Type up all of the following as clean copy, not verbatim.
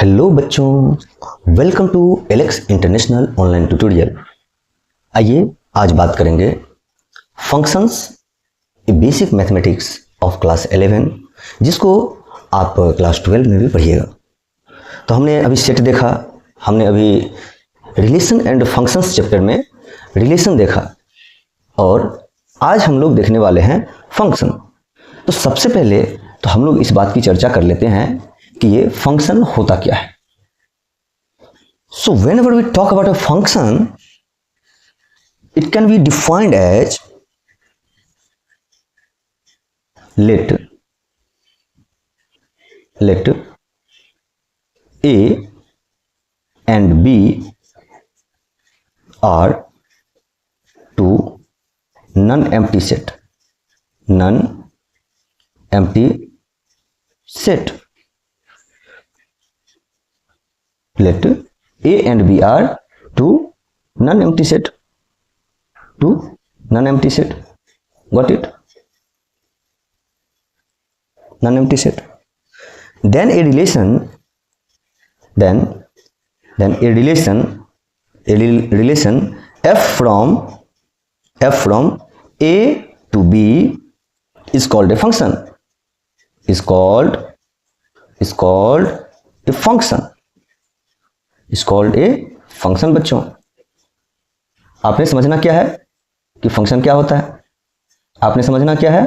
Hello बच्चों, welcome to Alex international online tutorial. आइए आज बात करेंगे functions a basic mathematics of class 11, जिसको आप क्लास 12 में भी पढ़िएगा। तो हमने अभी सेट देखा, हमने अभी रिलेशन एंड फंक्शंस चैप्टर में रिलेशन देखा और आज हम लोग देखने वाले हैं फंक्शन। तो सबसे पहले तो हम लोग इस बात की चर्चा कर लेते हैं कि ये फंक्शन होता क्या है। सो whenever we talk about a function, it can be defined as let a and b are two non-empty set. Let a and b are two non-empty set. Got it? Non-empty set. Then a relation f from a to b is called a function. Is called a function बच्चों। आपने समझना क्या है कि function क्या होता है। आपने समझना क्या है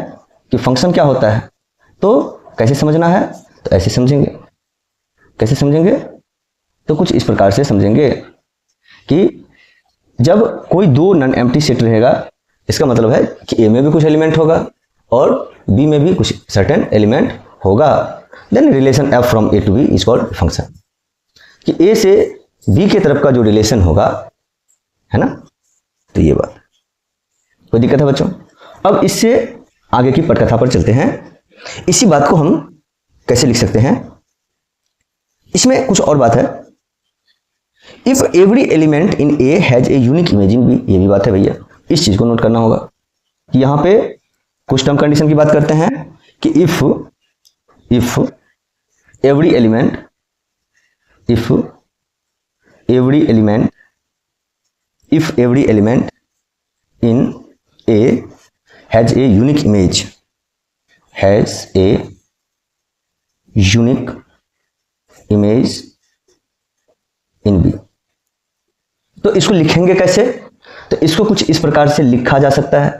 कि फंक्शन क्या होता है। तो कैसे समझना है, तो ऐसे समझेंगे। कैसे समझेंगे, तो कुछ इस प्रकार से समझेंगे कि जब कोई दो नॉन एम्प्टी सेट रहेगा, इसका मतलब है कि ए में भी कुछ एलिमेंट होगा और बी में भी कुछ सर्टेन एलिमेंट होगा। Then relation f from a to b is called function. कि ए से बी के तरफ का जो रिलेशन होगा, है ना, तो ये बात। कोई दिक्कत है बच्चों? अब इससे आगे की पटकथा पर चलते हैं। इसी बात को हम कैसे लिख सकते हैं, इसमें कुछ और बात है। If every element in a has a unique image in b, ये भी बात है भैया, इस चीज को नोट करना होगा कि यहां पे कुछ टर्म कंडीशन की बात करते हैं कि if every element in A has a unique image in B। तो इसको लिखेंगे कैसे? तो इसको कुछ इस प्रकार से लिखा जा सकता है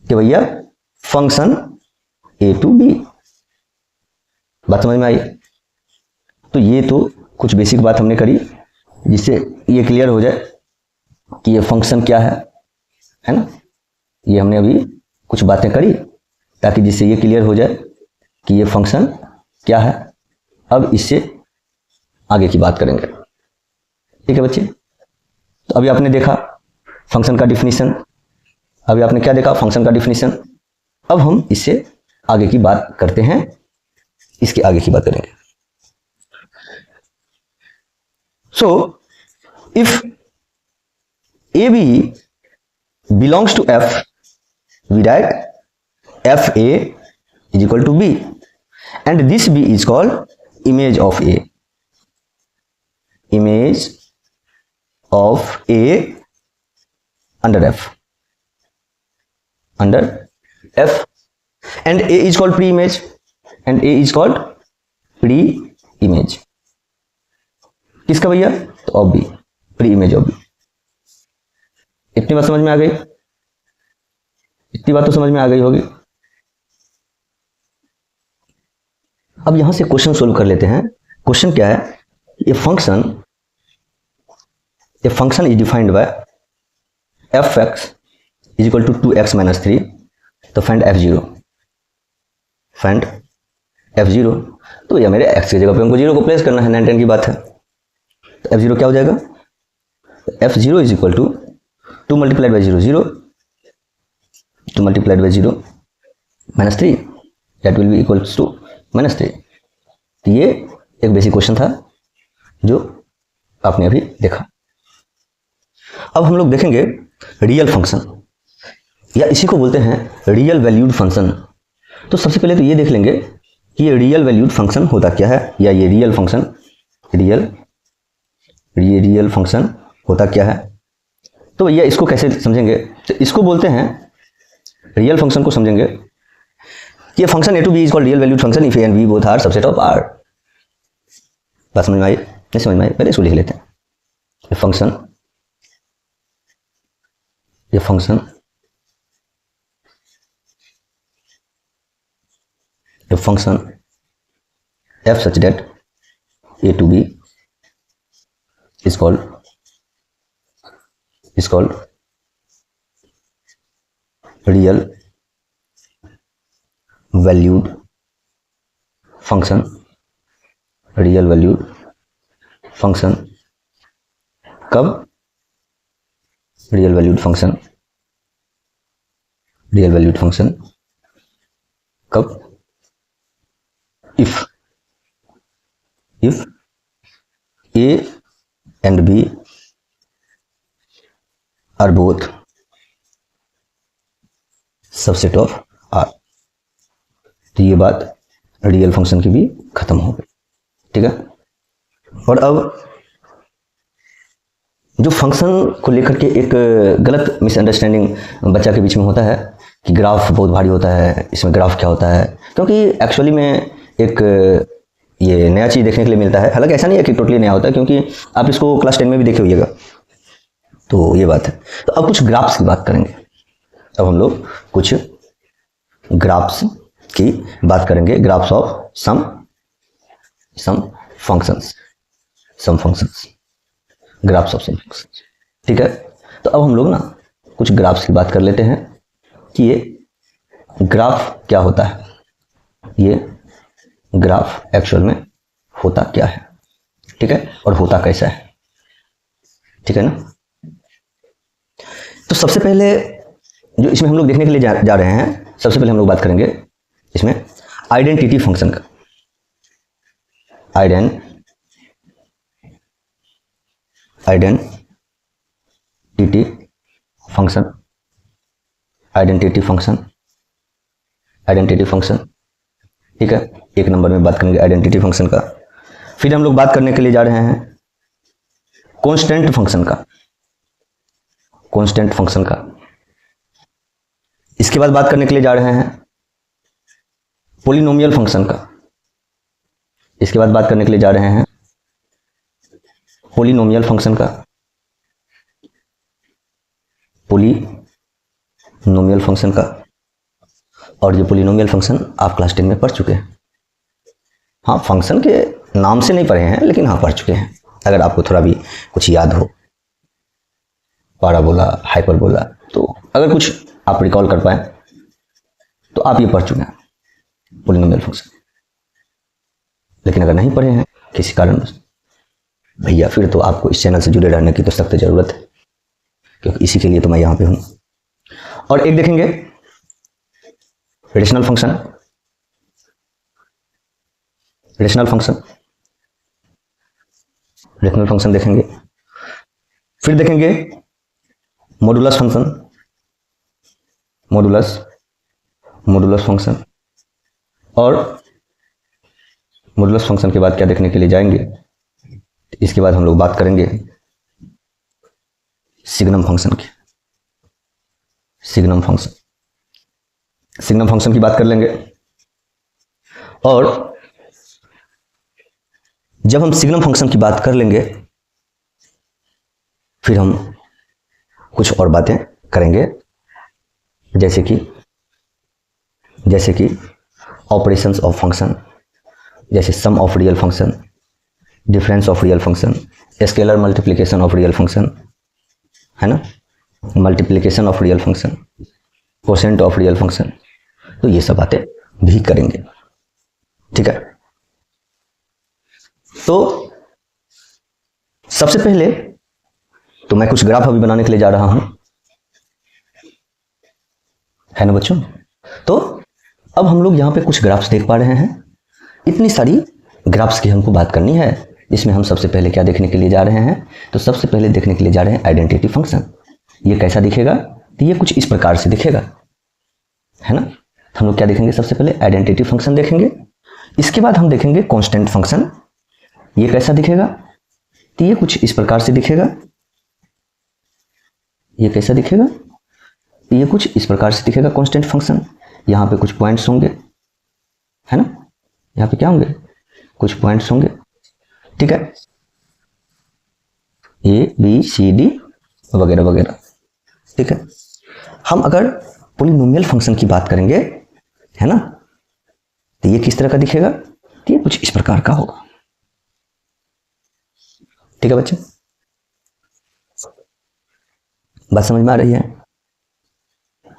कि भैया फंक्शन A to B। बात समझ में आई? तो ये तो कुछ बेसिक बात हमने करी जिससे ये क्लियर हो जाए कि ये फंक्शन क्या है ना। ये हमने अभी कुछ बातें करी ताकि जिससे ये क्लियर हो जाए कि ये फंक्शन क्या है। अब इससे आगे की बात करेंगे, ठीक है बच्चे। तो अभी आपने देखा फंक्शन का डिफिनीशन, अभी आपने क्या देखा, फंक्शन का डिफिनीशन। अब हम इससे आगे की बात करते हैं, इसके आगे की बात करेंगे। So, if AB belongs to F, we write FA is equal to B, and this B is called image of A. Image of A under F. And A is called pre-image, and A is called pre-image. किसका भैया? तो of b, pre image of b. इतनी बात समझ में आ गई? इतनी बात तो समझ में आ गई होगी। अब यहां से क्वेश्चन सोल्व कर लेते हैं। क्वेश्चन क्या है? A function is defined by f x is equal to 2x - 3। तो फाइंड f0। तो यह मेरे x की जगह पे हमको 0 को प्लेस करना है, 9 10 की बात है। तो f0 क्या हो जाएगा? f0 is equal to 2 multiplied by 0 0, 2 multiplied by 0 -3, that will be equals to -3। तो ये एक बेसिक क्वेश्चन था जो आपने अभी देखा। अब हम लोग देखेंगे रियल फंक्शन, या इसी को बोलते हैं रियल वैल्यूड फंक्शन। तो सबसे पहले तो ये देख लेंगे कि ये रियल वैल्यूड फंक्शन होता क्या है, या ये रियल फंक्शन रियल फंक्शन होता क्या है। तो भैया इसको कैसे समझेंगे, तो इसको बोलते हैं, रियल फंक्शन को समझेंगे कि function a to b is called real valued function if a and b both are subset of r. बात समझ में आई? नहीं समझ में आई? पहले इसको लिख लेते हैं। ये function f such that a to b is called real valued function कब? रियल वैल्यूड फंक्शन कब? if a and b are both subset of r. तो ये बात रियल फंक्शन की भी खत्म हो गई, ठीक है। और अब जो फंक्शन को लेकर के एक गलत मिसअंडरस्टैंडिंग बच्चा के बीच में होता है कि ग्राफ बहुत भारी होता है, इसमें ग्राफ क्या होता है, क्योंकि एक्चुअली में एक ये नया चीज़ देखने के लिए मिलता है। हालांकि ऐसा नहीं है कि टोटली नया होता है, क्योंकि आप इसको क्लास 10 में भी देखे होइएगा। तो ये बात है। तो अब कुछ ग्राफ्स की बात करेंगे। अब हम लोग कुछ ग्राफ्स की बात करेंगे, graphs of some functions, graphs of some functions, ठीक है। तो अब हम लोग ना कुछ ग्राफ्स की बात कर लेते हैं कि ये ग्राफ क्या होता है, ये ग्राफ एक्चुअल में होता क्या है, ठीक है, और होता कैसा है, ठीक है ना। तो सबसे पहले जो इसमें हम लोग देखने के लिए जा रहे हैं, सबसे पहले हम लोग बात करेंगे इसमें आइडेंटिटी फंक्शन का। आइडेंटिटी फंक्शन, ठीक है। एक नंबर में बात करेंगे आइडेंटिटी फंक्शन का। फिर हम लोग बात करने के लिए जा रहे हैं कांस्टेंट फंक्शन का। इसके बाद बात करने के लिए जा रहे हैं पॉलिनोमियल फंक्शन का। इसके बाद बात करने के लिए जा रहे हैं पॉलिनोमियल फंक्शन का। और ये पॉलिनोमियल फंक्शन आप क्लास 10 में पढ़ चुके हैं। हाँ, फंक्शन के नाम से नहीं पढ़े हैं, लेकिन हाँ पढ़ चुके हैं। अगर आपको थोड़ा भी कुछ याद हो, पाराबोला, हाइपरबोला, तो अगर कुछ आप रिकॉल कर पाए तो आप ये पढ़ चुके हैं पॉलिनोमियल फंक्शन। लेकिन अगर नहीं पढ़े हैं किसी कारण, भैया फिर तो आपको इस चैनल से जुड़े रहने की तो सख्त जरूरत है, क्योंकि इसी के लिए तो मैं यहाँ पे हूँ। और एक देखेंगे रेशनल फंक्शन देखेंगे। फिर देखेंगे मॉडुलस फंक्शन। और मॉडुलस फंक्शन के बाद क्या देखने के लिए जाएंगे, इसके बाद हम लोग बात करेंगे सिग्नम फंक्शन की। सिग्नम फंक्शन की बात कर लेंगे। और जब हम सिग्नम फंक्शन की बात कर लेंगे, फिर हम कुछ और बातें करेंगे, जैसे कि ऑपरेशंस ऑफ फंक्शन, जैसे sum of real function, difference of real function, scalar multiplication of real function, है ना, multiplication of real function, quotient of real function. तो ये सब बातें भी करेंगे, ठीक है। तो सबसे पहले तो मैं कुछ ग्राफ अभी बनाने के लिए जा रहा हूं, है ना बच्चों। तो अब हम लोग यहां पे कुछ ग्राफ्स देख पा रहे हैं। इतनी सारी ग्राफ्स की हमको बात करनी है, जिसमें हम सबसे पहले क्या देखने के लिए जा रहे हैं, तो सबसे पहले देखने के लिए जा रहे हैं आइडेंटिटी फंक्शन। ये कैसा दिखेगा, तो ये कुछ इस प्रकार से दिखेगा, है ना। तो हम लोग क्या देखेंगे, सबसे पहले आइडेंटिटी फंक्शन देखेंगे। इसके बाद हम देखेंगे कांस्टेंट फंक्शन। ये कैसा दिखेगा? तो ये कुछ इस प्रकार से दिखेगा। ये कैसा दिखेगा? तो ये कुछ इस प्रकार से दिखेगा कांस्टेंट फंक्शन। यहाँ पे कुछ पॉइंट्स होंगे, है ना, यहाँ पे क्या होंगे? कुछ पॉइंट्स होंगे, ठीक है, ए बी सी डी वगैरह वगैरह, ठीक है। हम अगर पॉलिनोमियल फंक्शन की बात करेंगे, है ना, तो ये किस तरह का दिखेगा? तो ये कुछ इस प्रकार का होगा, ठीक है बच्चे, बात समझ में आ रही है?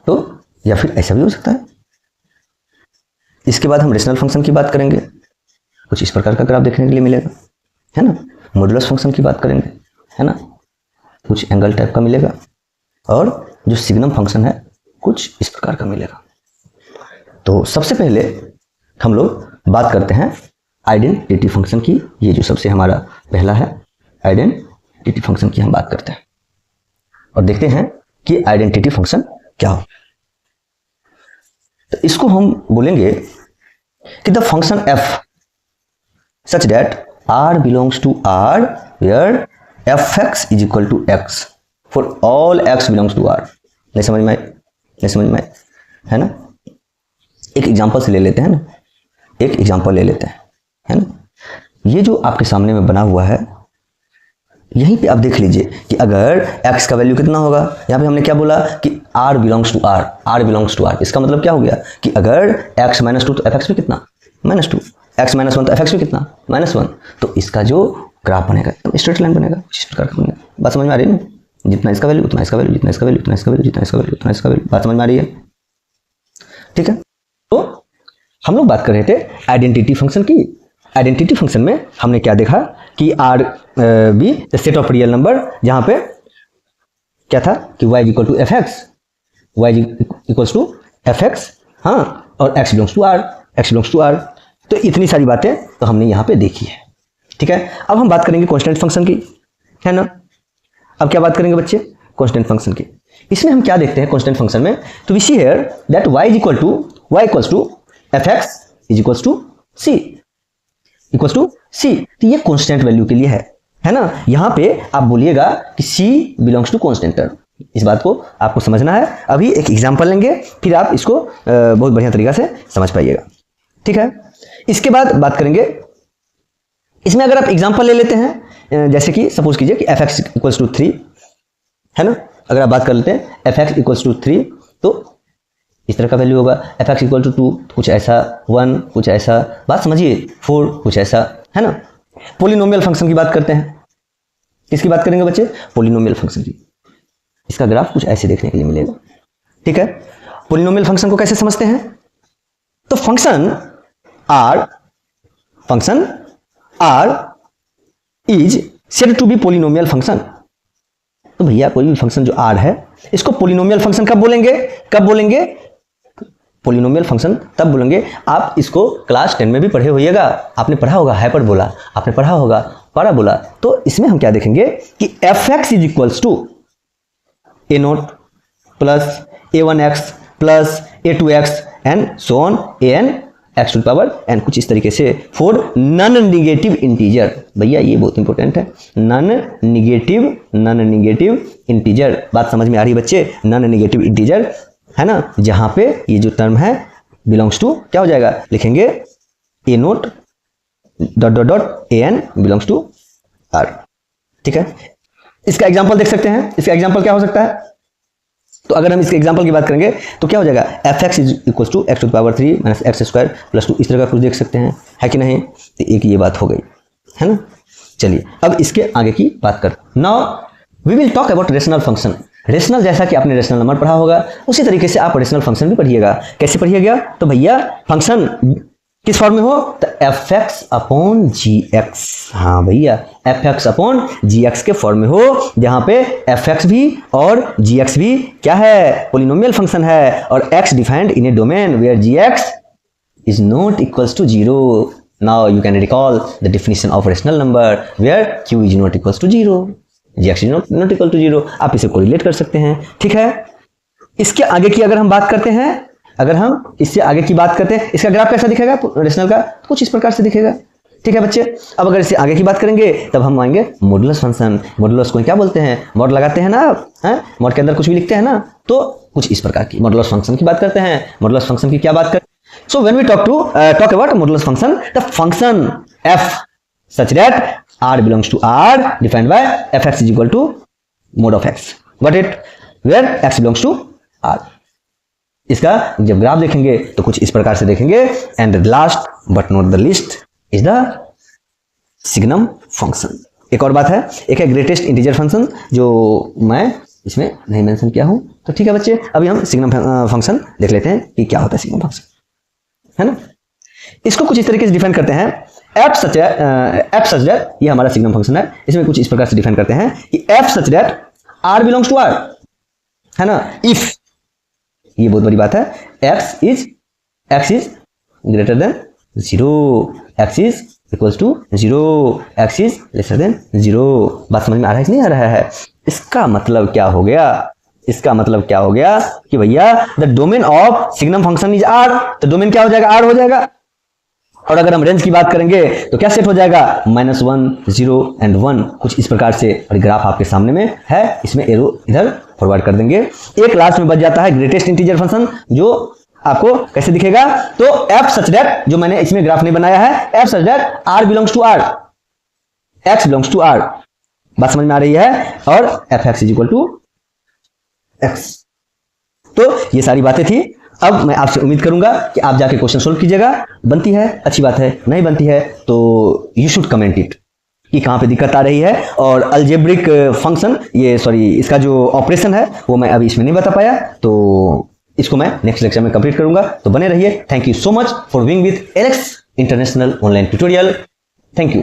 तो या फिर ऐसा भी हो सकता है। इसके बाद हम रेशनल फंक्शन की बात करेंगे, कुछ इस प्रकार का ग्राफ देखने के लिए मिलेगा, है ना। मॉडुलस फंक्शन की बात करेंगे, है ना, कुछ एंगल टाइप का मिलेगा। और जो सिग्नम फंक्शन है कुछ इस प्रकार का मिलेगा। तो सबसे पहले हम लोग बात करते हैं आइडेंटिटी फंक्शन की। ये जो सबसे हमारा पहला है, आइडेंटिटी फंक्शन की हम बात करते हैं और देखते हैं कि आइडेंटिटी फंक्शन क्या हो। तो इसको हम बोलेंगे कि the function f such that r belongs to r where fx is equal to x for all x belongs to r। नहीं समझ में आई? नहीं समझ में आई, है ना। एक एग्जांपल से ले लेते हैं ना, एक एग्जांपल ले लेते हैं, है ना। ये जो आपके सामने में बना हुआ है, यहीं पे आप देख लीजिए कि अगर x का वैल्यू कितना होगा, यहाँ पे हमने क्या बोला कि r belongs to r, r belongs to r। इसका मतलब क्या हो गया कि अगर x -2 तो fx भी कितना? -2। x -1 तो fx भी कितना? -1। तो इसका जो ग्राफ बनेगा एकदम स्ट्रेट लाइन बनेगा, इस प्रकार का बनेगा। बात समझ में आ रही है ना? जितना इसका वैल्यू उतना इसका वैल्यू, जितना इसका वैल्यू उतना इसका वैल्यू, जितना इसका वैल्यू उतना इसका वैल्यू। बात समझ में आ रही है? ठीक है। तो हम लोग बात कर रहे थे आइडेंटिटी फंक्शन की। आइडेंटिटी फंक्शन में हमने क्या देखा कि R be the set of real number, जहां पे क्या था कि y equal to F X, Y equals to F X, हाँ, और x belongs to r, x belongs to r। तो इतनी सारी बातें तो हमने यहाँ पे देखी है, ठीक है। अब हम बात करेंगे कांस्टेंट फंक्शन की, है ना। अब क्या बात करेंगे बच्चे? कांस्टेंट फंक्शन की। इसमें हम क्या देखते हैं कांस्टेंट फंक्शन में? तो we see here that y equal to F x is equals to C, equals to C. तो ये कांस्टेंट वैल्यू के लिए है ना। यहां पे आप बोलिएगा कि c belongs to constant term. इस बात को आपको समझना है। अभी एक एग्जांपल लेंगे, फिर आप इसको बहुत बढ़िया तरीका से समझ पाइएगा, ठीक है। इसके बाद बात करेंगे, इसमें अगर आप एग्जांपल ले लेते हैं, जैसे कि सपोज कीजिए कि एफ एक्स इक्वल्स टू 3, है ना। अगर आप बात कर लेते हैं एफ एक्स इक्वल्स टू 3, तो इस तरह का वैल्यू होगा। एफ एक्स इक्वल टू 2 कुछ ऐसा, 1 कुछ ऐसा, बात समझिए, 4 कुछ ऐसा, है ना। पॉलिनोमियल फंक्शन की बात करते हैं। किसकी बात करेंगे बच्चे? पॉलिनोमियल फंक्शन की। इसका ग्राफ कुछ ऐसे देखने के लिए मिलेगा, ठीक है। पॉलिनोमियल फंक्शन को कैसे समझते हैं? तो function R is said to be polynomial function. तो भैया कोई भी फंक्शन जो आर है, इसको पॉलिनोमियल फंक्शन कब बोलेंगे? कब बोलेंगे? पॉलिनोमियल फंक्शन तब बोलेंगे, आप इसको क्लास 10 में भी पढ़े होइएगा, आपने पढ़ा होगा हाइपरबोला, आपने पढ़ा होगा पैराबोला। तो इसमें हम क्या देखेंगे कि F x is equals to A naught plus a1x plus a2x and so on an x to power n, कुछ इस तरीके से फॉर नॉन निगेटिव इंटीजर। भैया ये बहुत इंपॉर्टेंट है, नॉन निगेटिव इंटीजर। बात समझ में आ रही है बच्चे? नॉन निगेटिव इंटीजर, है ना, जहां पे ये जो टर्म है बिलोंग्स टू क्या हो जाएगा? लिखेंगे A naught dot dot dot A N belongs to R, ठीक है। इसका एग्जांपल देख सकते हैं। इसका एग्जांपल क्या हो सकता है? तो अगर हम इसके एग्जांपल की बात करेंगे तो क्या हो जाएगा? F x is equal to X to power 3 minus X square plus 2, इस तरह का कुछ देख सकते हैं, है कि नहीं। तो एक ये बात हो गई, है ना। चलिए अब इसके आगे की बात कर। Now we will talk about rational function. Rational, जैसा कि आपने रेशनल नंबर पढ़ा होगा, उसी तरीके से आप रेशनल फंक्शन भी पढ़िएगा। कैसे पढ़िएगा? तो भैया फंक्शन किस फॉर्म में हो? तो एफ एक्स अपॉन जी एक्स। हाँ भैया, एफ एक्स अपॉन जी एक्स के फॉर्म में हो, जहां पे एफ एक्स भी और जी एक्स भी क्या है? पॉलिनोमियल फंक्शन है, और X defined in a domain where G X is not equals to 0। Now you can recall the definition of rational number where Q is not equals to 0, G X is not equal to 0। आप इसे correlate कर सकते हैं, ठीक है। इसके आगे की अगर हम बात करते हैं, अगर हम इससे आगे की बात करते हैं, इसका ग्राफ कैसा दिखेगा रेशनल का? तो कुछ इस प्रकार से दिखेगा, ठीक है बच्चे। अब अगर इससे आगे की बात करेंगे तब हम आएंगे मॉडुलस फंक्शन। मॉडुलस को क्या बोलते हैं, मॉड लगाते हैं ना आप, हैं मॉड के अंदर कुछ भी लिखते हैं ना, तो कुछ इस प्रकार की मॉडुलस फंक्शन की बात करते हैं। मॉडुलस फंक्शन की क्या बात करते हैं? So when we talk about modulus function, the function f such that r belongs to r defined by fx is equal to mod of x, got it, where x belongs to r। इसका जब graph देखेंगे तो कुछ इस प्रकार से देखेंगे। And the last but not the least is the signum function. एक और बात है, एक है ग्रेटेस्ट इंटीजर फंक्शन जो मैं इसमें नहीं मेंशन किया हूं, तो ठीक है बच्चे। अभी हम सिग्नम फंक्शन देख लेते हैं कि क्या होता है सिग्नम फंक्शन, है ना। इसको कुछ इस तरीके से डिफाइन करते हैं, एफ सच दैट, ये हमारा सिग्नम फंक्शन है, इसमें कुछ इस प्रकार से डिफाइन करते हैं कि F such that R belongs to R, है ना। इफ, ये बहुत बड़ी बात है, x is greater than 0, x is equals to 0, x is lesser than 0। बात समझ में आ रहा है कि नहीं आ रहा है? इसका मतलब क्या हो गया, इसका मतलब क्या हो गया कि भैया the domain of signum function is r, तो डोमेन क्या हो जाएगा, r हो जाएगा। और अगर हम रेंज की बात करेंगे तो क्या सेट हो जाएगा, -1, 0 एंड 1, कुछ इस प्रकार से। और ग्राफ आपके सामने में है, इसमें एरो इधर फॉरवर्ड कर देंगे। एक लास्ट में बच जाता है ग्रेटेस्ट इंटीजर फंक्शन, जो आपको कैसे दिखेगा, तो f सच दैट, जो मैंने इसमें ग्राफ नहीं बनाया है, f such that r belongs to r, x belongs to r। बात समझ में आ रही है? और fx is equal to x। तो ये सारी बातें थी। अब मैं आपसे उम्मीद करूंगा कि आप जाके क्वेश्चन सोल्व कीजिएगा। बनती है अच्छी बात है, नहीं बनती है तो यू शुड कमेंट इट कि कहाँ पे दिक्कत आ रही है। और अलजेब्रिक फंक्शन, ये सॉरी इसका जो ऑपरेशन है वो मैं अभी इसमें नहीं बता पाया, तो इसको मैं नेक्स्ट लेक्चर में कंप्लीट करूंगा। तो बने रहिए। Thank you so much for being with Alex international online tutorial. Thank you.